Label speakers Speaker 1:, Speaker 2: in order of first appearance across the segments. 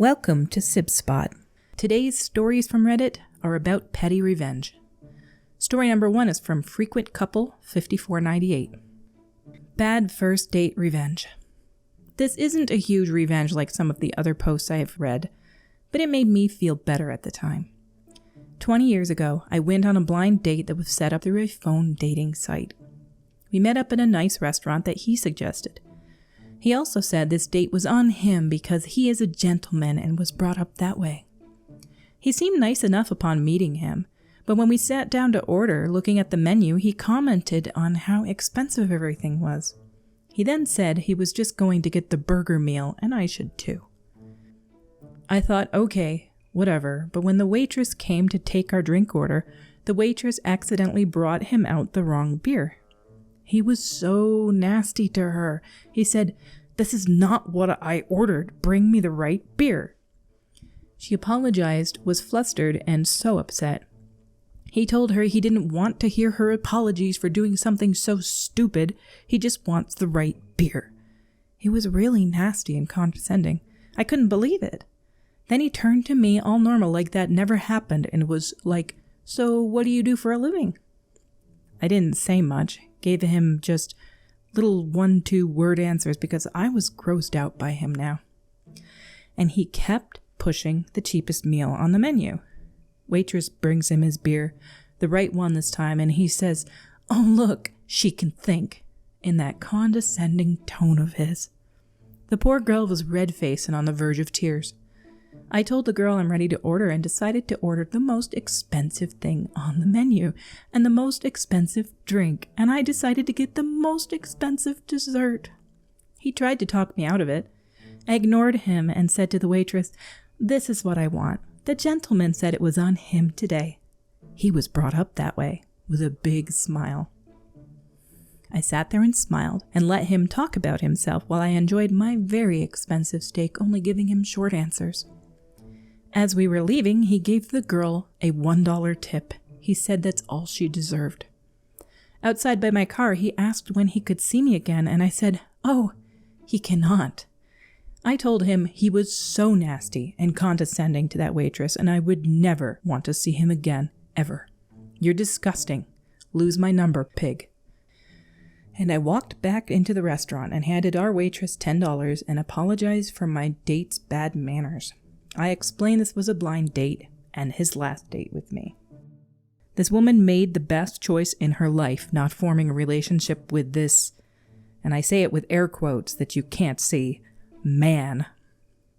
Speaker 1: Welcome to SibSpot. Today's stories from Reddit are about petty revenge. Story number 1 is from Frequent Couple 5498. Bad first date revenge. This isn't a huge revenge like some of the other posts I have read, but it made me feel better at the time. 20 years ago, I went on a blind date that was set up through a phone dating site. We met up at a nice restaurant that he suggested. He also said this date was on him because he is a gentleman and was brought up that way. He seemed nice enough upon meeting him, but when we sat down to order, looking at the menu, he commented on how expensive everything was. He then said he was just going to get the burger meal, and I should too. I thought, okay, whatever, but when the waitress came to take our drink order, the waitress accidentally brought him out the wrong beer. He was so nasty to her. He said, "This is not what I ordered. Bring me the right beer." She apologized, was flustered, and so upset. He told her he didn't want to hear her apologies for doing something so stupid. He just wants the right beer. He was really nasty and condescending. I couldn't believe it. Then he turned to me all normal like that never happened and was like, "So what do you do for a living?" I didn't say much, gave him just little 1-2 word answers because I was grossed out by him now. And he kept pushing the cheapest meal on the menu. Waitress brings him his beer, the right one this time, and he says, "Oh look, she can think," in that condescending tone of his. The poor girl was red-faced and on the verge of tears. I told the girl I'm ready to order and decided to order the most expensive thing on the menu and the most expensive drink, and I decided to get the most expensive dessert. He tried to talk me out of it. I ignored him and said to the waitress, "This is what I want. The gentleman said it was on him today. He was brought up that way," with a big smile. I sat there and smiled and let him talk about himself while I enjoyed my very expensive steak, only giving him short answers. As we were leaving, he gave the girl a $1 tip. He said that's all she deserved. Outside by my car, he asked when he could see me again, and I said, "Oh, he cannot." I told him he was so nasty and condescending to that waitress, and I would never want to see him again, ever. "You're disgusting. Lose my number, pig." And I walked back into the restaurant and handed our waitress $10 and apologized for my date's bad manners. I explained this was a blind date and his last date with me. This woman made the best choice in her life, not forming a relationship with this, and I say it with air quotes that you can't see, man.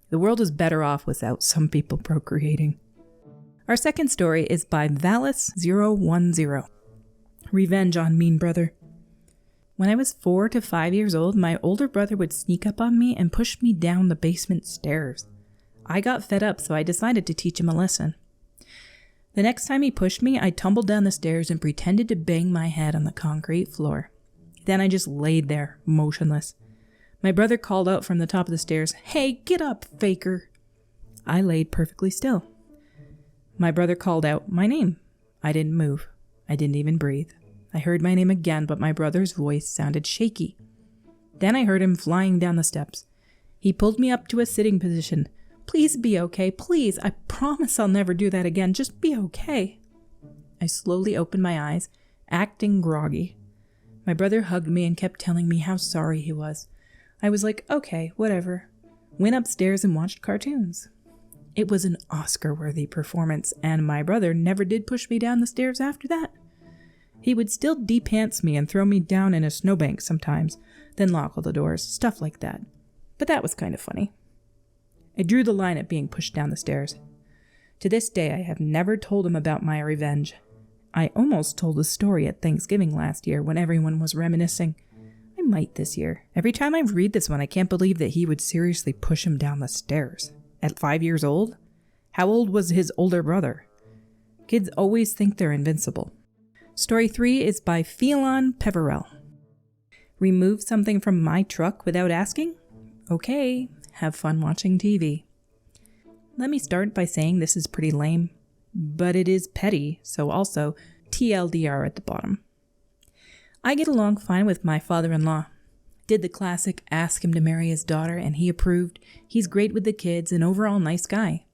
Speaker 1: The world is better off without some people procreating. Our second story is by Valis010. Revenge on mean brother. When I was 4 to 5 years old, my older brother would sneak up on me and push me down the basement stairs. I got fed up, so I decided to teach him a lesson. The next time he pushed me, I tumbled down the stairs and pretended to bang my head on the concrete floor. Then I just laid there, motionless. My brother called out from the top of the stairs, "Hey, get up, faker." I laid perfectly still. My brother called out my name. I didn't move. I didn't even breathe. I heard my name again, but my brother's voice sounded shaky. Then I heard him flying down the steps. He pulled me up to a sitting position. "Please be okay, please. I promise I'll never do that again. Just be okay." I slowly opened my eyes, acting groggy. My brother hugged me and kept telling me how sorry he was. I was like, okay, whatever. Went upstairs and watched cartoons. It was an Oscar-worthy performance, and my brother never did push me down the stairs after that. He would still de-pants me and throw me down in a snowbank sometimes, then lock all the doors, stuff like that. But that was kind of funny. I drew the line at being pushed down the stairs. To this day, I have never told him about my revenge. I almost told the story at Thanksgiving last year when everyone was reminiscing. I might this year. Every time I read this one, I can't believe that he would seriously push him down the stairs. At 5 years old? How old was his older brother? Kids always think they're invincible. Story 3 is by Phelan Peverell. Remove something from my truck without asking? Okay. Have fun watching TV. Let me start by saying this is pretty lame, but it is petty, so also TLDR at the bottom. I get along fine with my father-in-law. Did the classic ask him to marry his daughter, and he approved. He's great with the kids, an overall nice guy.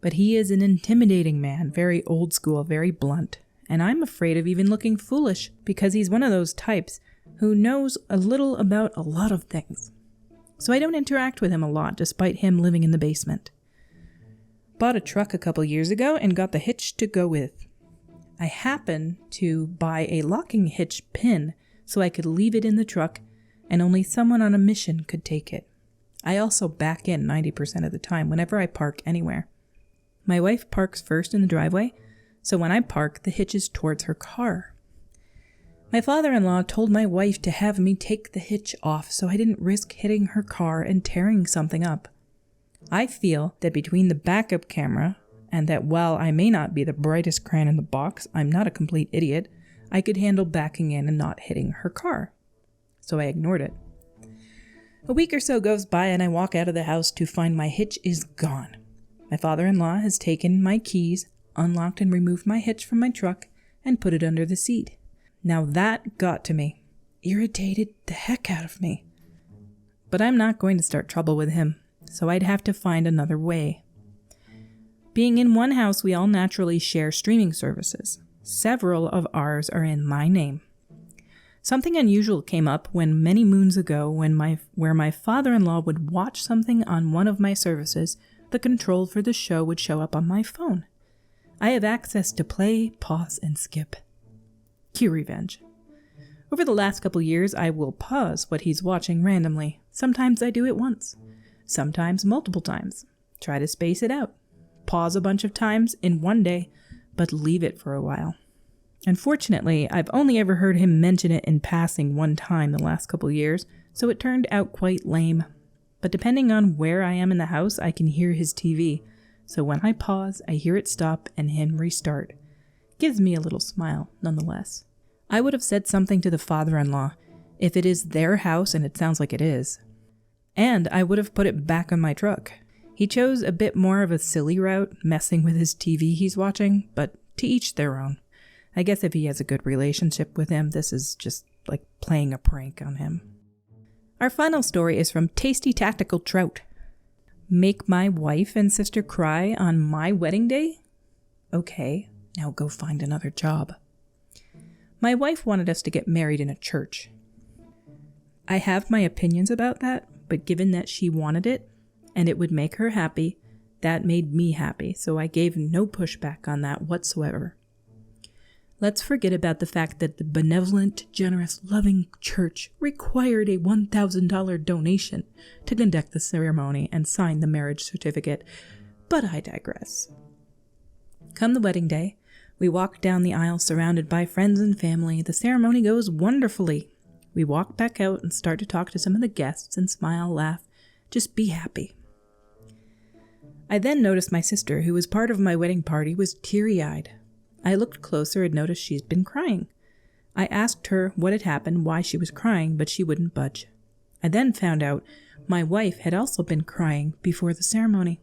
Speaker 1: But he is an intimidating man, very old school, very blunt. And I'm afraid of even looking foolish, because he's one of those types who knows a little about a lot of things. So I don't interact with him a lot, despite him living in the basement. Bought a truck a couple years ago and got the hitch to go with. I happened to buy a locking hitch pin so I could leave it in the truck and only someone on a mission could take it. I also back in 90% of the time whenever I park anywhere. My wife parks first in the driveway, so when I park, the hitch is towards her car. My father-in-law told my wife to have me take the hitch off so I didn't risk hitting her car and tearing something up. I feel that between the backup camera and that while I may not be the brightest crayon in the box, I'm not a complete idiot, I could handle backing in and not hitting her car. So I ignored it. A week or so goes by and I walk out of the house to find my hitch is gone. My father-in-law has taken my keys, unlocked and removed my hitch from my truck, and put it under the seat. Now that got to me. Irritated the heck out of me. But I'm not going to start trouble with him, so I'd have to find another way. Being in one house, we all naturally share streaming services. Several of ours are in my name. Something unusual came up when many moons ago where my father-in-law would watch something on one of my services, the control for the show would show up on my phone. I have access to play, pause, and skip. Cue revenge. Over the last couple years, I will pause what he's watching randomly. Sometimes I do it once. Sometimes multiple times. Try to space it out. Pause a bunch of times in one day, but leave it for a while. Unfortunately, I've only ever heard him mention it in passing one time the last couple years, so it turned out quite lame. But depending on where I am in the house, I can hear his TV. So when I pause, I hear it stop and him restart. Gives me a little smile, nonetheless. I would have said something to the father-in-law, if it is their house, and it sounds like it is. And I would have put it back on my truck. He chose a bit more of a silly route, messing with his TV he's watching, but to each their own. I guess if he has a good relationship with him, this is just like playing a prank on him. Our final story is from Tasty Tactical Trout. Make my wife and sister cry on my wedding day? Okay, now go find another job. My wife wanted us to get married in a church. I have my opinions about that, but given that she wanted it, and it would make her happy, that made me happy, so I gave no pushback on that whatsoever. Let's forget about the fact that the benevolent, generous, loving church required a $1,000 donation to conduct the ceremony and sign the marriage certificate, but I digress. Come the wedding day, we walk down the aisle surrounded by friends and family. The ceremony goes wonderfully. We walk back out and start to talk to some of the guests and smile, laugh, just be happy. I then noticed my sister, who was part of my wedding party, was teary-eyed. I looked closer and noticed she'd been crying. I asked her what had happened, why she was crying, but she wouldn't budge. I then found out my wife had also been crying before the ceremony.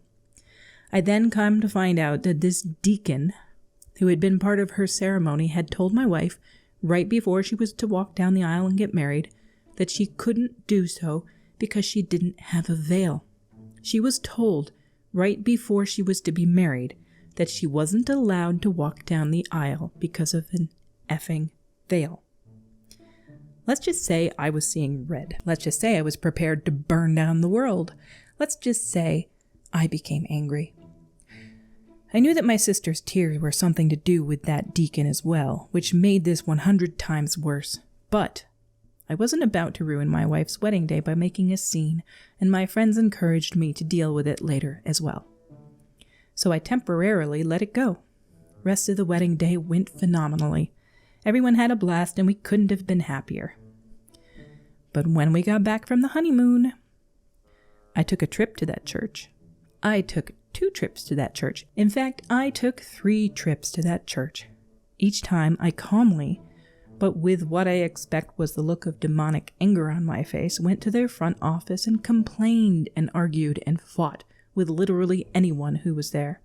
Speaker 1: I then come to find out that this deacon, who had been part of her ceremony, had told my wife, right before she was to walk down the aisle and get married, that she couldn't do so because she didn't have a veil. She was told, right before she was to be married, that she wasn't allowed to walk down the aisle because of an effing veil. Let's just say I was seeing red. Let's just say I was prepared to burn down the world. Let's just say I became angry. I knew that my sister's tears were something to do with that deacon as well, which made this 100 times worse. But I wasn't about to ruin my wife's wedding day by making a scene, and my friends encouraged me to deal with it later as well. So I temporarily let it go. Rest of the wedding day went phenomenally. Everyone had a blast and we couldn't have been happier. But when we got back from the honeymoon, I took a trip to that church. I took 2 trips to that church. In fact, I took 3 trips to that church. Each time I calmly, but with what I expect was the look of demonic anger on my face, went to their front office and complained and argued and fought with literally anyone who was there.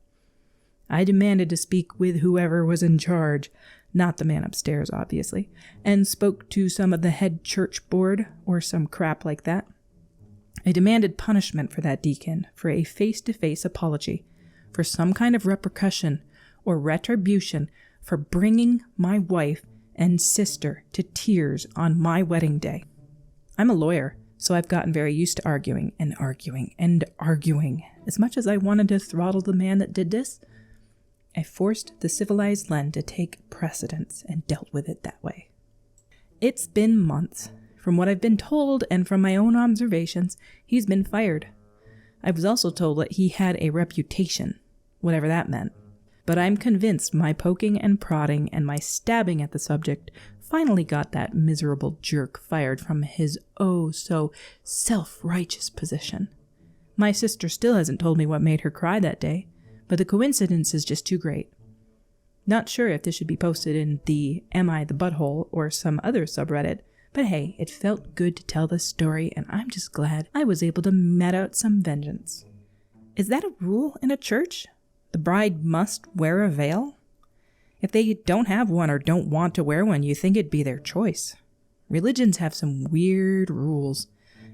Speaker 1: I demanded to speak with whoever was in charge, not the man upstairs, obviously, and spoke to some of the head church board or some crap like that. I demanded punishment for that deacon, for a face-to-face apology, for some kind of repercussion or retribution for bringing my wife and sister to tears on my wedding day. I'm a lawyer, so I've gotten very used to arguing and arguing and arguing. As much as I wanted to throttle the man that did this, I forced the civilized Len to take precedence and dealt with it that way. It's been months. From what I've been told and from my own observations, he's been fired. I was also told that he had a reputation, whatever that meant. But I'm convinced my poking and prodding and my stabbing at the subject finally got that miserable jerk fired from his oh-so self-righteous position. My sister still hasn't told me what made her cry that day, but the coincidence is just too great. Not sure if this should be posted in the Am I the Butthole or some other subreddit, but hey, it felt good to tell this story, and I'm just glad I was able to met out some vengeance. Is that a rule in a church? The bride must wear a veil? If they don't have one or don't want to wear one, you think it'd be their choice. Religions have some weird rules.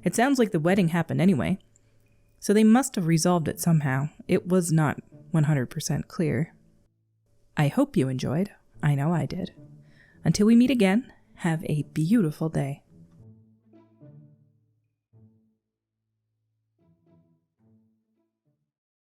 Speaker 1: It sounds like the wedding happened anyway, so they must have resolved it somehow. It was not 100% clear. I hope you enjoyed. I know I did. Until we meet again, have a beautiful day.